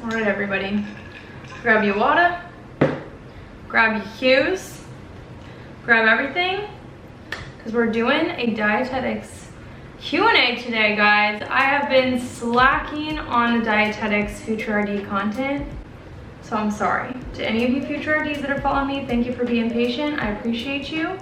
All right, everybody, grab your water, grab your cues, grab everything, because we're doing a dietetics Q&A today, guys. I have been slacking on the dietetics future RD content, so I'm sorry. To any of you future RDs that are following me, thank you for being patient. I appreciate you.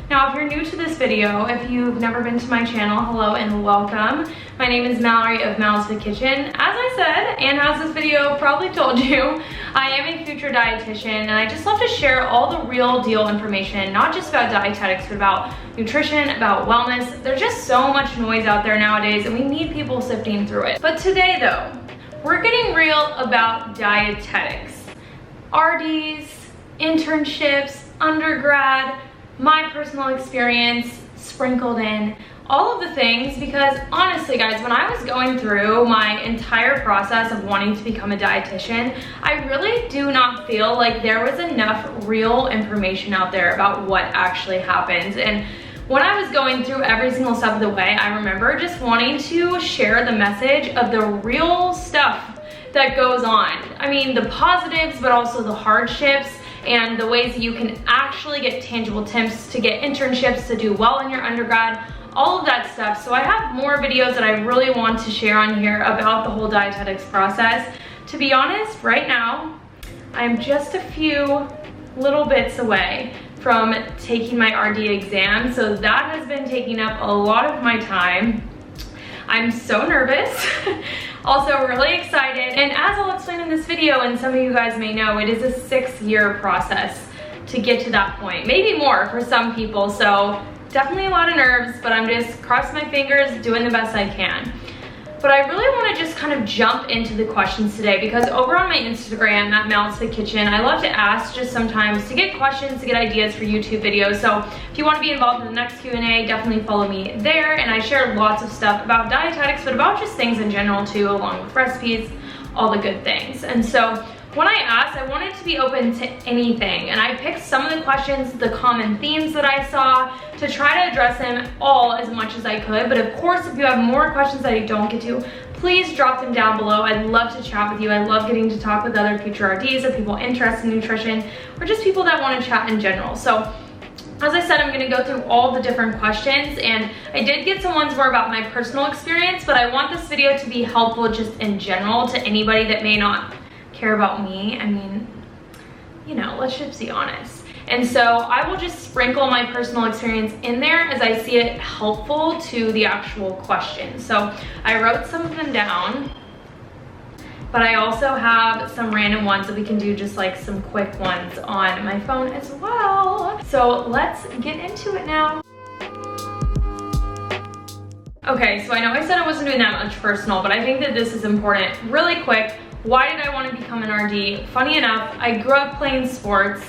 Now, if you're new to this video, if you've never been to my channel, hello and welcome. My name is Mallory of Mal's the Kitchen. As I said, and as this video probably told you, I am a future dietitian, and I just love to share all the real deal information, not just about dietetics, but about nutrition, about wellness. There's just so much noise out there nowadays, and we need people sifting through it. But today, though, we're getting real about dietetics. RDs, internships, undergrad, my personal experience sprinkled in, all of the things, because honestly, guys, when I was going through my entire process of wanting to become a dietitian, I really do not feel like there was enough real information out there about what actually happens. And when I was going through every single step of the way, I remember just wanting to share the message of the real stuff that goes on. I mean, the positives, but also the hardships, and the ways that you can actually get tangible tips to get internships, to do well in your undergrad, all of that stuff. So I have more videos that I really want to share on here about the whole dietetics process. To be honest, right now, I'm just a few little bits away from taking my RD exam, so that has been taking up a lot of my time. I'm so nervous. Also really excited, and as I'll explain in this video, and some of you guys may know, it is a 6-year process to get to that point, maybe more for some people, so definitely a lot of nerves, but I'm just crossing my fingers, doing the best I can. But I really want to just kind of jump into the questions today, because over on my Instagram at Mal's the Kitchen, I love to ask just sometimes to get questions, to get ideas for YouTube videos. So if you want to be involved in the next Q&A, definitely follow me there. And I share lots of stuff about dietetics, but about just things in general too, along with recipes, all the good things. And so when I asked, I wanted to be open to anything, and I picked some of the questions, the common themes that I saw, to try to address them all as much as I could. But of course, if you have more questions that I don't get to, please drop them down below. I'd love to chat with you. I love getting to talk with other future RDs or people interested in nutrition, or just people that want to chat in general. So as I said, I'm going to go through all the different questions, and I did get some ones more about my personal experience, but I want this video to be helpful just in general to anybody that may not care about me. I mean, you know, let's just be honest. And so I will just sprinkle my personal experience in there as I see it helpful to the actual question. So I wrote some of them down, but I also have some random ones that we can do, just like some quick ones on my phone as well. So let's get into it now. Okay, so I know I said I wasn't doing that much personal, but I think that this is important. Really quick, why did I want to become an RD? Funny enough, I grew up playing sports.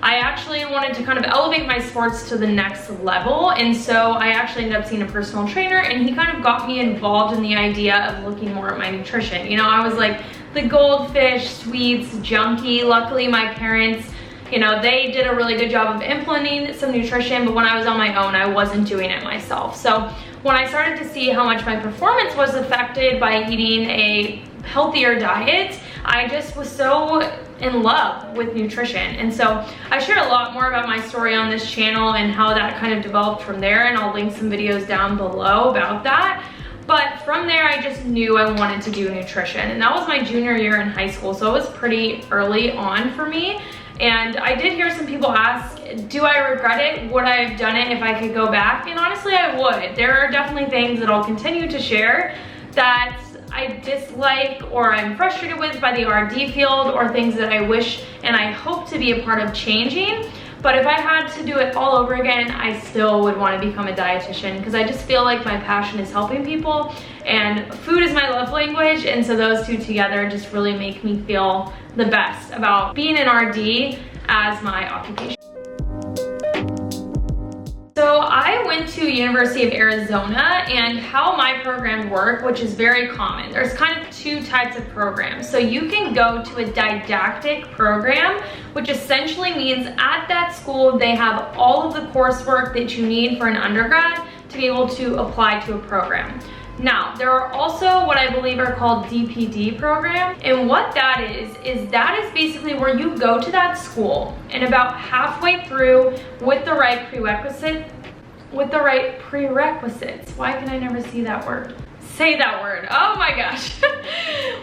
I actually wanted to kind of elevate my sports to the next level, and so I actually ended up seeing a personal trainer, and he kind of got me involved in the idea of looking more at my nutrition. You know, I was like the goldfish, sweets, junkie. Luckily, my parents, you know, they did a really good job of implementing some nutrition, but when I was on my own, I wasn't doing it myself. So when I started to see how much my performance was affected by eating a healthier diet, I just was so in love with nutrition. And so I share a lot more about my story on this channel and how that kind of developed from there, and I'll link some videos down below about that. But from there, I just knew I wanted to do nutrition, and that was my junior year in high school, so it was pretty early on for me. And I did hear some people ask, do I regret it? Would I have done it if I could go back? And honestly, I would. There are definitely things that I'll continue to share that I dislike or I'm frustrated with by the RD field, or things that I wish and I hope to be a part of changing. But if I had to do it all over again, I still would want to become a dietitian, because I just feel like my passion is helping people, and food is my love language, and so those two together just really make me feel the best about being an RD as my occupation. So I went to University of Arizona, and how my program worked, which is very common, there's kind of two types of programs. So you can go to a didactic program, which essentially means at that school they have all of the coursework that you need for an undergrad to be able to apply to a program. Now, there are also what I believe are called DPD programs, and what that is basically where you go to that school and about halfway through with the right prerequisites, why can I never see that word? Say that word, oh my gosh. With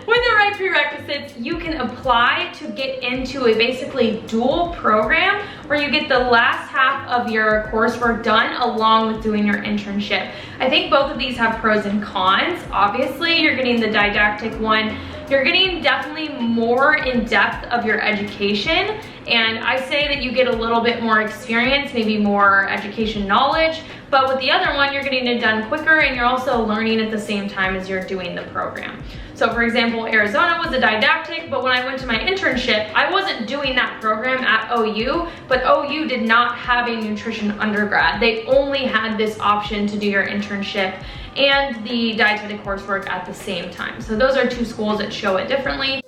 the right prerequisites, you can apply to get into a basically dual program where you get the last half of your coursework done along with doing your internship. I think both of these have pros and cons. Obviously, you're getting the didactic one. You're getting definitely more in depth of your education, and I say that you get a little bit more experience, maybe more education knowledge, but with the other one, you're getting it done quicker and you're also learning at the same time as you're doing the program. So for example, Arizona was a didactic, but when I went to my internship, I wasn't doing that program at OU, but OU did not have a nutrition undergrad. They only had this option to do your internship and the dietetic coursework at the same time. So those are two schools that show it differently.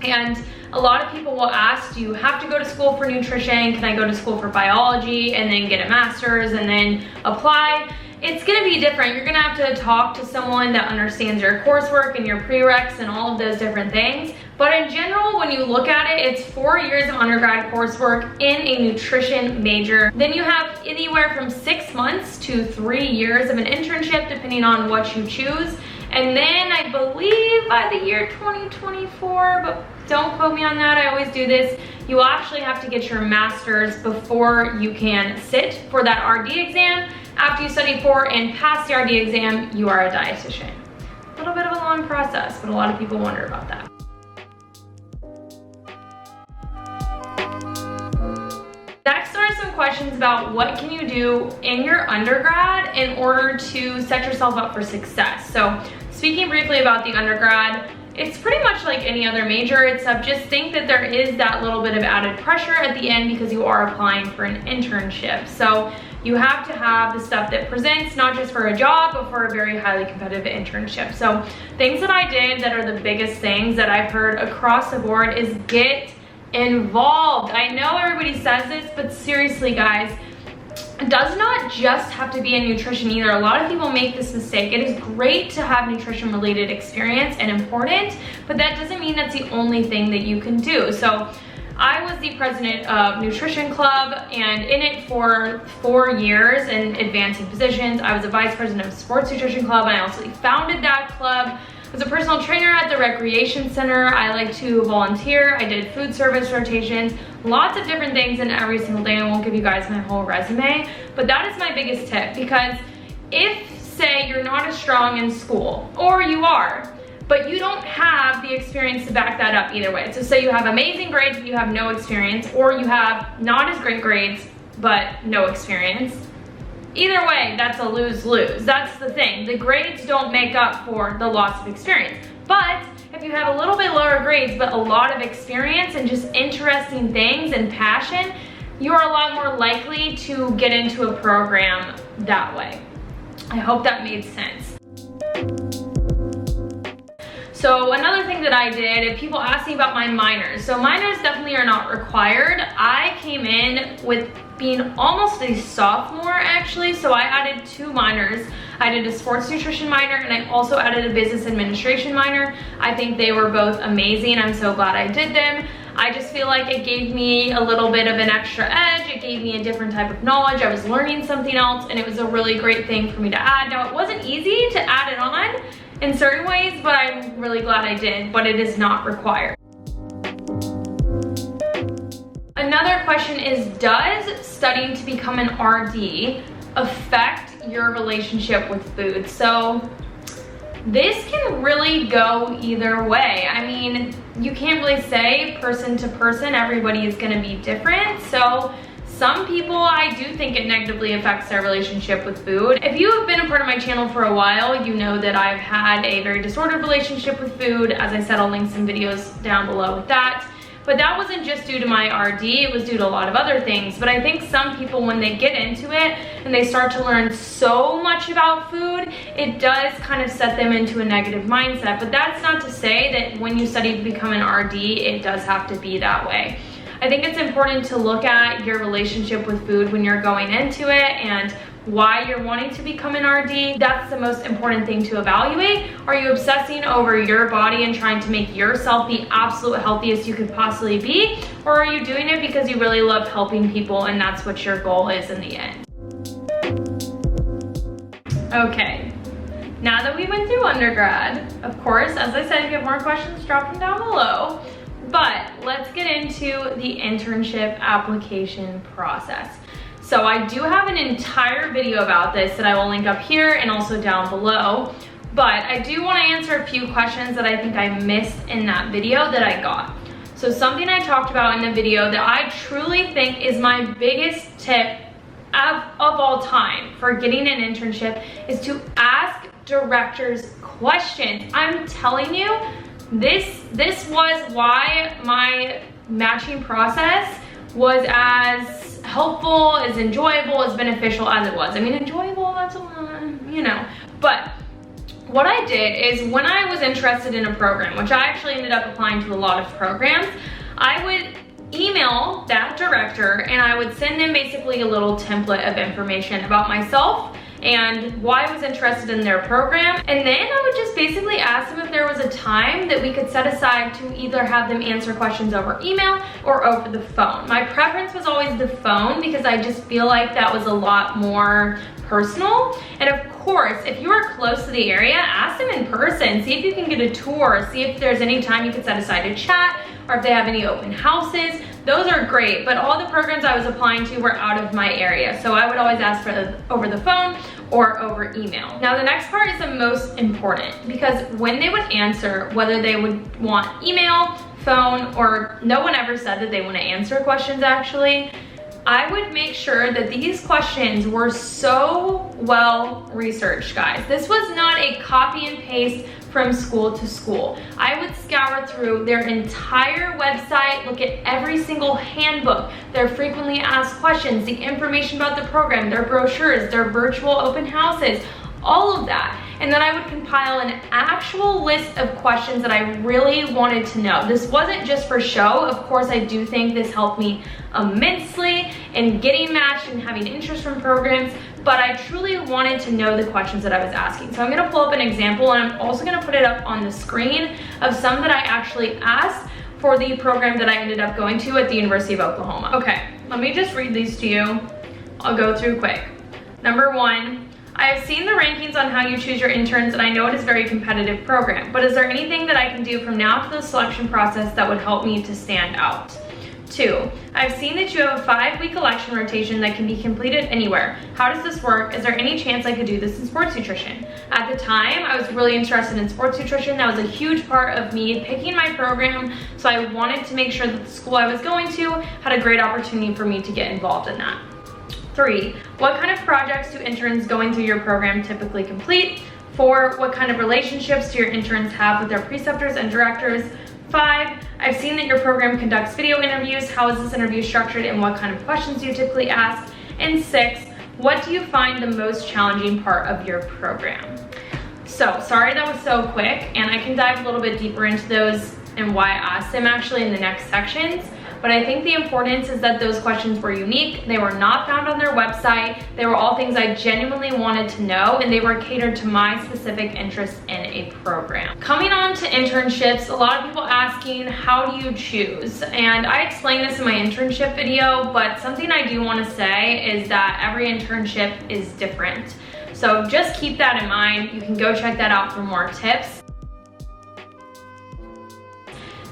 And a lot of people will ask, do you have to go to school for nutrition? Can I go to school for biology and then get a master's and then apply? It's gonna be different. You're gonna have to talk to someone that understands your coursework and your prereqs and all of those different things. But in general, when you look at it, it's 4 years of undergrad coursework in a nutrition major. Then you have anywhere from 6 months to 3 years of an internship, depending on what you choose. And then I believe by the year 2024, but don't quote me on that, I always do this, you will actually have to get your master's before you can sit for that RD exam. After you study for and pass the RD exam, you are a dietitian. A little bit of a long process, but a lot of people wonder about that. Next are some questions about what can you do in your undergrad in order to set yourself up for success. So speaking briefly about the undergrad, it's pretty much like any other major, except just think that there is that little bit of added pressure at the end because you are applying for an internship. So you have to have the stuff that presents not just for a job, but for a very highly competitive internship. So things that I did that are the biggest things that I've heard across the board is get involved. I know everybody says this, but seriously guys, it does not just have to be in nutrition either. A lot of people make this mistake. It is great to have nutrition related experience and important, but that doesn't mean that's the only thing that you can do. So I was the president of Nutrition Club and in it for 4 years in advancing positions. I was a vice president of Sports Nutrition Club and I also founded that club. I was a personal trainer at the recreation center. I like to volunteer. I did food service rotations, lots of different things in every single day. I won't give you guys my whole resume, but that is my biggest tip, because if, say, you're not as strong in school, or you are, but you don't have the experience to back that up either way. So say you have amazing grades but you have no experience, or you have not as great grades but no experience. Either way, that's a lose-lose. That's the thing. The grades don't make up for the loss of experience. But if you have a little bit lower grades but a lot of experience and just interesting things and passion, you are a lot more likely to get into a program that way. I hope that made sense. So another thing that I did, if people ask me about my minors, so minors definitely are not required. I came in with being almost a sophomore actually, so I added 2 minors. I did a sports nutrition minor and I also added a business administration minor. I think they were both amazing. I'm so glad I did them. I just feel like it gave me a little bit of an extra edge. It gave me a different type of knowledge. I was learning something else and it was a really great thing for me to add. Now, it wasn't easy to add it on in certain ways, but I'm really glad I did, but it is not required. Another question is, does studying to become an RD affect your relationship with food? So this can really go either way. I mean, you can't really say person to person, everybody is gonna be different. So some people, I do think it negatively affects their relationship with food. If you have been a part of my channel for a while, you know that I've had a very disordered relationship with food. As I said, I'll link some videos down below with that. But that wasn't just due to my RD, it was due to a lot of other things. But I think some people, when they get into it and they start to learn so much about food, it does kind of set them into a negative mindset. But that's not to say that when you study to become an RD, it does have to be that way. I think it's important to look at your relationship with food when you're going into it and why you're wanting to become an RD. That's the most important thing to evaluate. Are you obsessing over your body and trying to make yourself the absolute healthiest you could possibly be? Or are you doing it because you really love helping people and that's what your goal is in the end? Okay, now that we went through undergrad, of course, as I said, if you have more questions, drop them down below. But let's get into the internship application process. So I do have an entire video about this that I will link up here and also down below. But I do want to answer a few questions that I think I missed in that video that I got. So something I talked about in the video that I truly think is my biggest tip of all time for getting an internship is to ask directors questions. I'm telling you, this was why my matching process was as helpful, as enjoyable, as beneficial as it was. I mean, enjoyable, that's a lot, you know. But what I did is when I was interested in a program, which I actually ended up applying to a lot of programs, I would email that director and I would send them basically a little template of information about myself and why I was interested in their program. And then I would just basically ask them if there was a time that we could set aside to either have them answer questions over email or over the phone. My preference was always the phone because I just feel like that was a lot more personal. And of course, if you are close to the area, ask them in person. See if you can get a tour. See if there's any time you could set aside to chat or if they have any open houses. Those are great, but all the programs I was applying to were out of my area. So I would always ask for over the phone or over email. Now the next part is the most important because when they would answer, whether they would want email, phone, or no one ever said that they want to answer questions actually, I would make sure that these questions were so well researched, guys. This was not a copy and paste from school to school. I would scour through their entire website, look at every single handbook, their frequently asked questions, the information about the program, their brochures, their virtual open houses, all of that. And then I would compile an actual list of questions that I really wanted to know. This wasn't just for show. Of course, I do think this helped me immensely in getting matched and having interest from programs, but I truly wanted to know the questions that I was asking. So I'm gonna pull up an example and I'm also gonna put it up on the screen of some that I actually asked for the program that I ended up going to at the University of Oklahoma. Okay, let me just read these to you. I'll go through quick. Number one, I have seen the rankings on how you choose your interns and I know it is a very competitive program, but is there anything that I can do from now to the selection process that would help me to stand out? 2, I've seen that you have a 5-week election rotation that can be completed anywhere. How does this work? Is there any chance I could do this in sports nutrition? At the time, I was really interested in sports nutrition. That was a huge part of me picking my program, so I wanted to make sure that the school I was going to had a great opportunity for me to get involved in that. 3, what kind of projects do interns going through your program typically complete? 4, what kind of relationships do your interns have with their preceptors and directors? 5, I've seen that your program conducts video interviews. How is this interview structured and what kind of questions do you typically ask? And 6, what do you find the most challenging part of your program? So, sorry that was so quick, and I can dive a little bit deeper into those and why I asked them actually in the next sections. But I think the importance is that those questions were unique. They were not found on their website. They were all things I genuinely wanted to know, and they were catered to my specific interest in a program. Coming on to internships, a lot of people asking, how do you choose? And I explained this in my internship video, but something I do want to say is that every internship is different. So just keep that in mind. You can go check that out for more tips.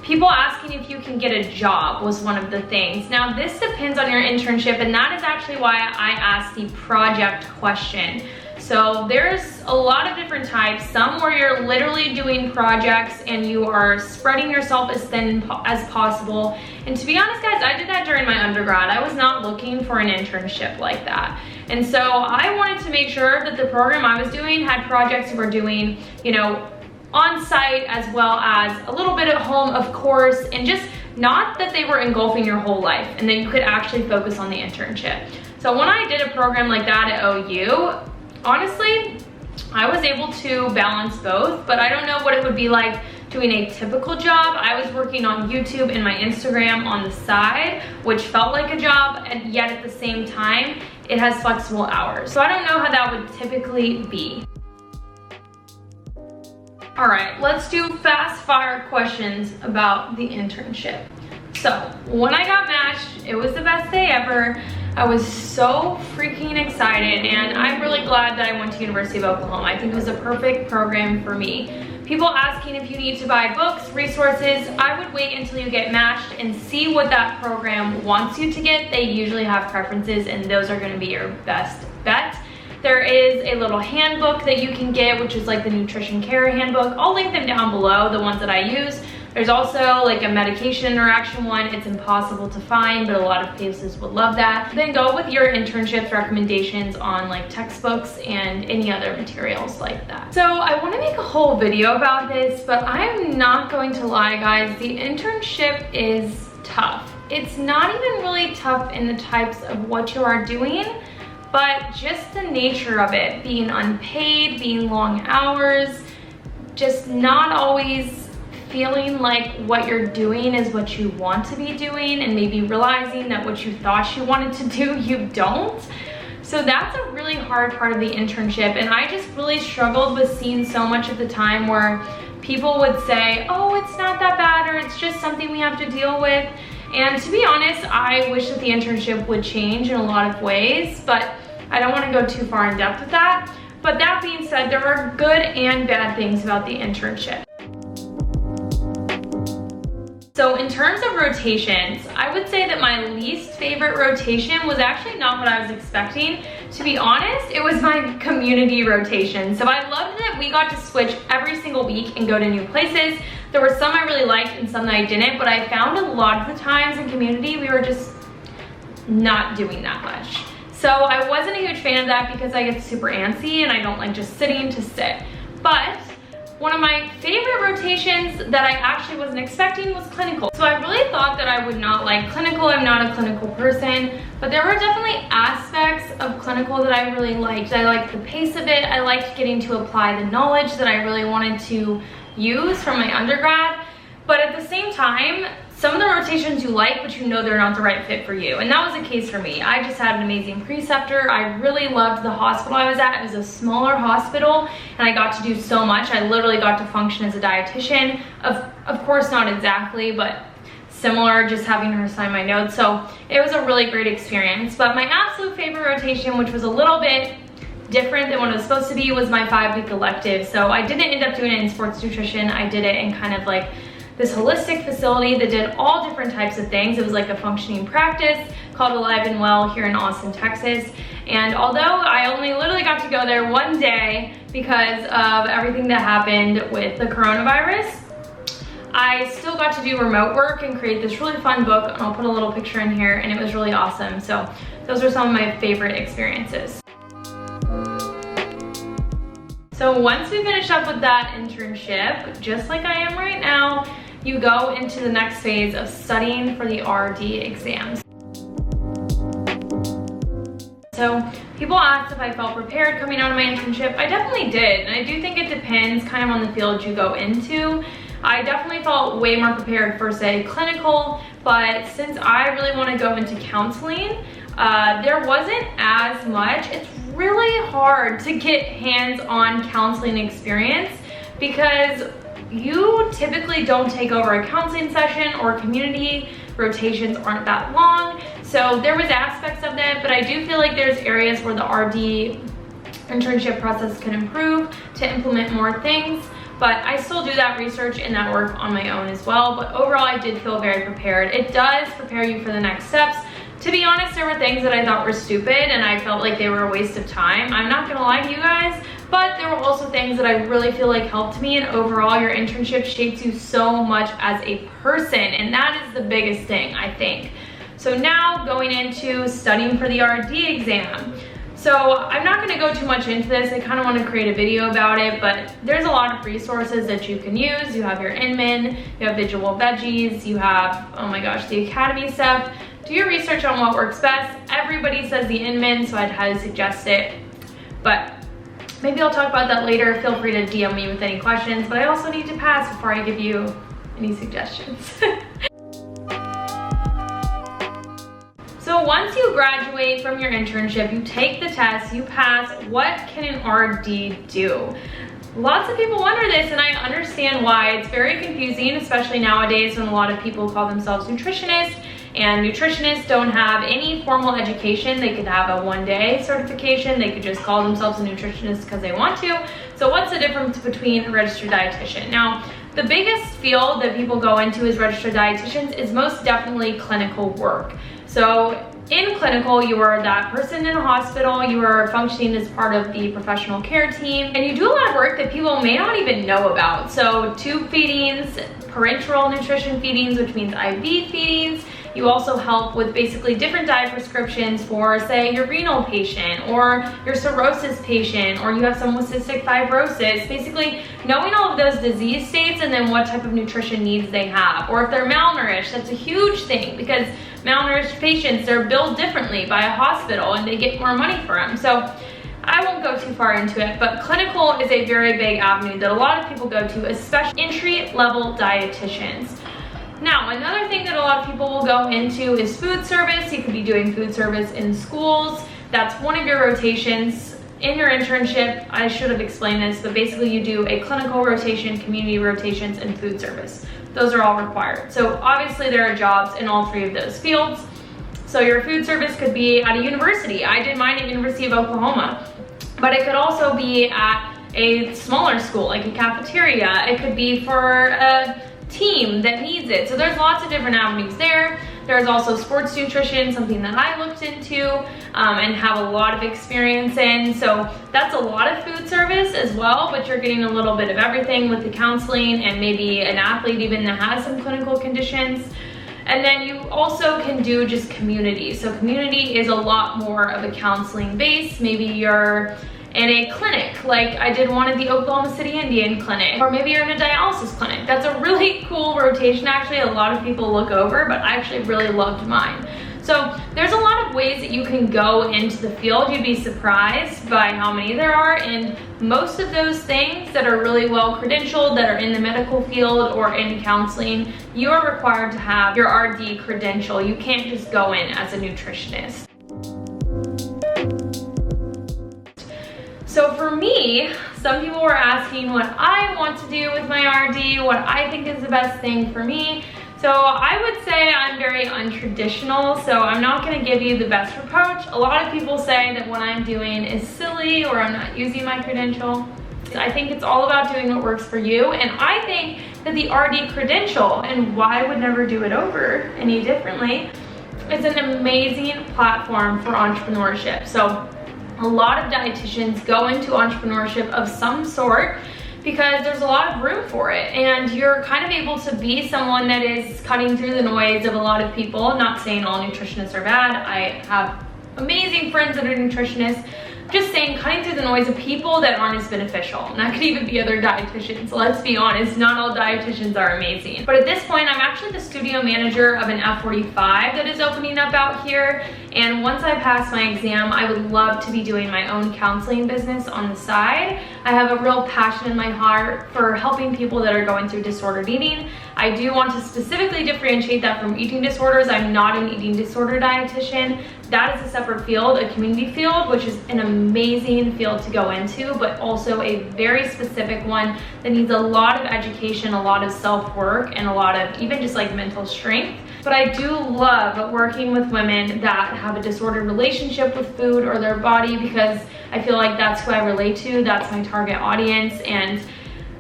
People asking if you can get a job was one of the things. Now this depends on your internship, and that is actually why I asked the project question. So there's a lot of different types, some where you're literally doing projects and you are spreading yourself as thin as possible. And to be honest guys, I did that during my undergrad. I was not looking for an internship like that. And so I wanted to make sure that the program I was doing had projects that were doing, you know, on site as well as a little bit at home, of course, and just not that they were engulfing your whole life and that you could actually focus on the internship. So when I did a program like that at OU, honestly, I was able to balance both, but I don't know what it would be like doing a typical job. I was working on YouTube and my Instagram on the side, which felt like a job, and yet at the same time, it has flexible hours. So I don't know how that would typically be. All right, let's do fast fire questions about the internship. So when I got matched, it was the best day ever. I was so freaking excited, and I'm really glad that I went to University of Oklahoma. I think it was a perfect program for me. People asking if you need to buy books, resources, I would wait until you get matched and see what that program wants you to get. They usually have preferences, and those are gonna be your best bet. There is a little handbook that you can get, which is like the nutrition care handbook. I'll link them down below, the ones that I use. There's also like a medication interaction one. It's impossible to find, but a lot of places would love that. Then go with your internship's recommendations on like textbooks and any other materials like that. So I want to make a whole video about this, but I'm not going to lie, guys. The internship is tough. It's not even really tough in the types of what you are doing, but just the nature of it, being unpaid, being long hours, just not always feeling like what you're doing is what you want to be doing, and maybe realizing that what you thought you wanted to do, you don't. So that's a really hard part of the internship, and I just really struggled with seeing so much at the time where people would say, oh, it's not that bad, or it's just something we have to deal with. And to be honest, I wish that the internship would change in a lot of ways, but I don't want to go too far in depth with that. But that being said, there are good and bad things about the internship. So in terms of rotations, I would say that my least favorite rotation was actually not what I was expecting. To be honest, it was my community rotation. So I loved that we got to switch every single week and go to new places. There were some I really liked and some that I didn't, but I found a lot of the times in community, we were just not doing that much. So I wasn't a huge fan of that because I get super antsy and I don't like just sitting to sit. But one of my favorite rotations that I actually wasn't expecting was clinical. So I really thought that I would not like clinical. I'm not a clinical person, but there were definitely aspects of clinical that I really liked. I liked the pace of it. I liked getting to apply the knowledge that I really wanted to use from my undergrad. But at the same time, some of the rotations you like, but you know they're not the right fit for you. And that was the case for me. I just had an amazing preceptor. I really loved the hospital I was at. It was a smaller hospital, and I got to do so much. I literally got to function as a dietitian. Of course, not exactly, but similar, just having her sign my notes. So it was a really great experience. But my absolute favorite rotation, which was a little bit different than what it was supposed to be, was my 5-week elective. So I didn't end up doing it in sports nutrition. I did it in kind of like this holistic facility that did all different types of things. It was like a functioning practice called Alive and Well here in Austin, Texas. And although I only literally got to go there one day because of everything that happened with the coronavirus, I still got to do remote work and create this really fun book, and I'll put a little picture in here, and it was really awesome. So those were some of my favorite experiences. So once we finish up with that internship, just like I am right now, you go into the next phase of studying for the RD exams. So people asked if I felt prepared coming out of my internship. I definitely did, and I do think it depends kind of on the field you go into. I definitely felt way more prepared for, say, clinical, but since I really want to go into counseling, there wasn't as much. It's really hard to get hands-on counseling experience because you typically don't take over a counseling session, or community rotations aren't that long. So there was aspects of that, but I do feel like there's areas where the RD internship process can improve to implement more things. But I still do that research and that work on my own as well. But overall, I did feel very prepared. It does prepare you for the next steps. To be honest, there were things that I thought were stupid and I felt like they were a waste of time. I'm not gonna lie to you guys, but there were also things that I really feel like helped me, and overall your internship shapes you so much as a person, and that is the biggest thing, I think. So now going into studying for the RD exam. So I'm not gonna go too much into this. I kind of want to create a video about it, but there's a lot of resources that you can use. You have your Inmin, you have Visual Veggies, you have, oh my gosh, the Academy stuff. Do your research on what works best. Everybody says the Inmin, so I'd highly suggest it. But maybe I'll talk about that later. Feel free to DM me with any questions, but I also need to pass before I give you any suggestions. So So once you graduate from your internship, you take the test, you pass, what can an RD do? Lots of people wonder this, and I understand why. It's very confusing, especially nowadays when a lot of people call themselves nutritionists, and nutritionists don't have any formal education. They could have a one-day certification. They could just call themselves a nutritionist because they want to. So what's the difference between a registered dietitian? Now, the biggest field that people go into as registered dietitians is most definitely clinical work. So in clinical, you are that person in a hospital, you are functioning as part of the professional care team, and you do a lot of work that people may not even know about. So tube feedings, parenteral nutrition feedings, which means IV feedings. You also help with basically different diet prescriptions for, say, your renal patient or your cirrhosis patient, or you have someone with cystic fibrosis. Basically, knowing all of those disease states and then what type of nutrition needs they have. Or if they're malnourished, that's a huge thing because malnourished patients, they're billed differently by a hospital and they get more money for them. So I won't go too far into it, but clinical is a very big avenue that a lot of people go to, especially entry-level dietitians. Now, another thing that a lot of people will go into is food service. You could be doing food service in schools. That's one of your rotations in your internship. I should have explained this, but basically you do a clinical rotation, community rotations, and food service. Those are all required. So obviously there are jobs in all three of those fields. So your food service could be at a university. I did mine at University of Oklahoma, but it could also be at a smaller school, like a cafeteria. It could be for a team that needs it. So there's lots of different avenues there. There's also sports nutrition, something that I looked into and have a lot of experience in. So that's a lot of food service as well, but you're getting a little bit of everything with the counseling and maybe an athlete even that has some clinical conditions. And then you also can do just community. So community is a lot more of a counseling base. Maybe you're in a clinic, like I did one at the Oklahoma City Indian Clinic, or maybe you're in a dialysis clinic. That's a really cool rotation, actually. A lot of people look over, but I actually really loved mine. So there's a lot of ways that you can go into the field. You'd be surprised by how many there are, and most of those things that are really well credentialed, that are in the medical field or in counseling, you are required to have your RD credential. You can't just go in as a nutritionist. So for me, some people were asking what I want to do with my RD, what I think is the best thing for me. So I would say I'm very untraditional, so I'm not gonna give you the best approach. A lot of people say that what I'm doing is silly or I'm not using my credential. I think it's all about doing what works for you, and I think that the RD credential, and why I would never do it over any differently, is an amazing platform for entrepreneurship. So a lot of dietitians go into entrepreneurship of some sort because there's a lot of room for it, and you're kind of able to be someone that is cutting through the noise of a lot of people. I'm not saying all nutritionists are bad. I have amazing friends that are nutritionists. Just saying, cutting through the noise of people that aren't as beneficial. And that could even be other dietitians. Let's be honest, not all dietitians are amazing. But at this point, I'm actually the studio manager of an F45 that is opening up out here. And once I pass my exam, I would love to be doing my own counseling business on the side. I have a real passion in my heart for helping people that are going through disordered eating. I do want to specifically differentiate that from eating disorders. I'm not an eating disorder dietitian. That is a separate field, a community field, which is an amazing field to go into, but also a very specific one that needs a lot of education, a lot of self-work, and a lot of even just like mental strength. But I do love working with women that have a disordered relationship with food or their body, because I feel like that's who I relate to. That's my target audience. And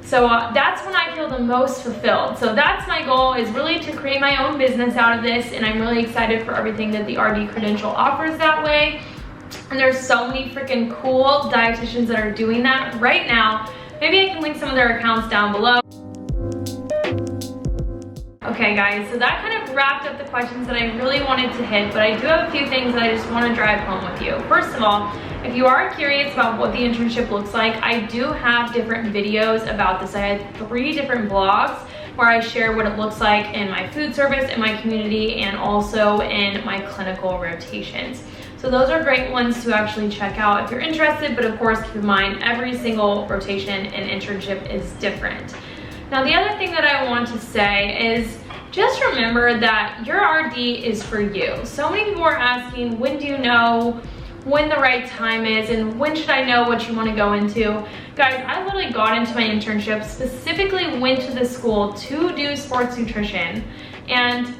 so that's when I feel the most fulfilled. So that's my goal, is really to create my own business out of this. And I'm really excited for everything that the RD credential offers that way. And there's so many freaking cool dietitians that are doing that right now. Maybe I can link some of their accounts down below. Okay guys, so that kind of wrapped up the questions that I really wanted to hit, but I do have a few things that I just want to drive home with you. First of all, if you are curious about what the internship looks like, I do have different videos about this. I had 3 different blogs where I share what it looks like in my food service, in my community, and also in my clinical rotations. So those are great ones to actually check out if you're interested, but of course keep in mind every single rotation and internship is different. Now the other thing that I want to say is just remember that your RD is for you. So many people are asking, when do you know when the right time is and when should I know what you want to go into? Guys, I literally got into my internship, specifically went to the school to do sports nutrition, and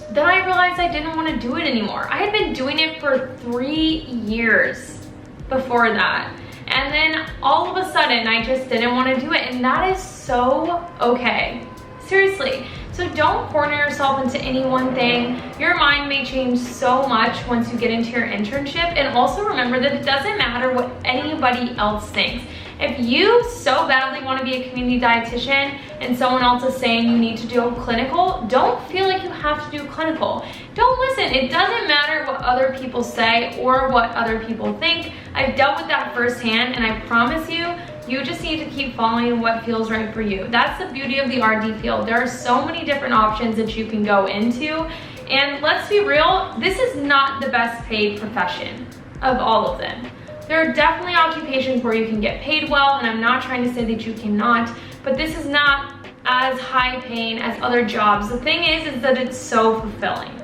then I realized I didn't want to do it anymore. I had been doing it for 3 years before that. And then all of a sudden, I just didn't want to do it. And that is so okay. Seriously. So don't corner yourself into any one thing. Your mind may change so much once you get into your internship. And also remember that it doesn't matter what anybody else thinks. If you so badly want to be a community dietitian and someone else is saying you need to do a clinical, don't feel like you have to do clinical. Don't listen. It doesn't matter what other people say or what other people think. I've dealt with that firsthand, and I promise you, you just need to keep following what feels right for you. That's the beauty of the RD field. There are so many different options that you can go into, and let's be real, this is not the best paid profession of all of them. There are definitely occupations where you can get paid well, and I'm not trying to say that you cannot, but this is not as high paying as other jobs. The thing is that it's so fulfilling.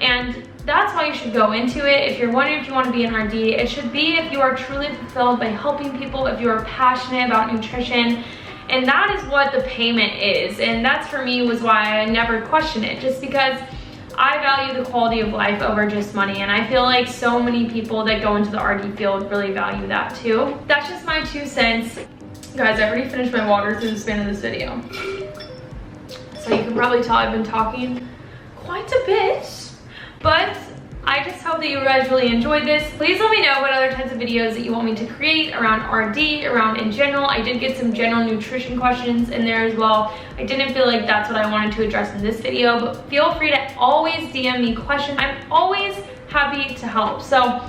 And that's why you should go into it. If you're wondering if you want to be an RD, it should be if you are truly fulfilled by helping people, if you are passionate about nutrition, and that is what the payment is. And that's, for me, was why I never questioned it, just because I value the quality of life over just money, and I feel like so many people that go into the RD field really value that too. That's just my 2 cents. Guys, I already finished my water through the span of this video. So you can probably tell I've been talking quite a bit, but I just hope that you guys really enjoyed this. Please let me know what other types of videos that you want me to create around RD, around in general. I did get some general nutrition questions in there as well. I didn't feel like that's what I wanted to address in this video, but feel free to always DM me questions. I'm always happy to help. So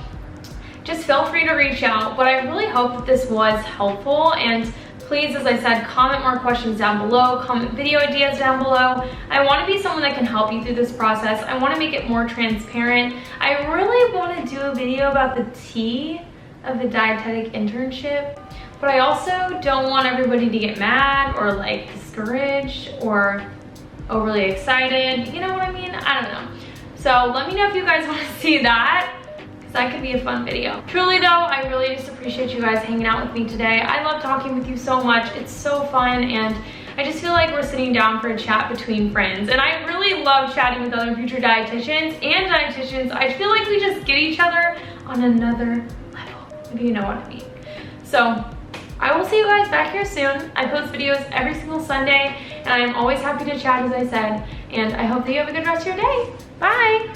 just feel free to reach out. But I really hope that this was helpful, and please, as I said, comment more questions down below, comment video ideas down below. I want to be someone that can help you through this process. I want to make it more transparent. I really want to do a video about the tea of the dietetic internship, but I also don't want everybody to get mad or like discouraged or overly excited. You know what I mean? I don't know. So let me know if you guys want to see that. That could be a fun video. Truly though, I really just appreciate you guys hanging out with me today. I love talking with you so much. It's so fun, and I just feel like we're sitting down for a chat between friends. And I really love chatting with other future dietitians and dietitians. I feel like we just get each other on another level, if you know what I mean. So I will see you guys back here soon. I post videos every single Sunday, and I am always happy to chat, as I said. And I hope that you have a good rest of your day. Bye.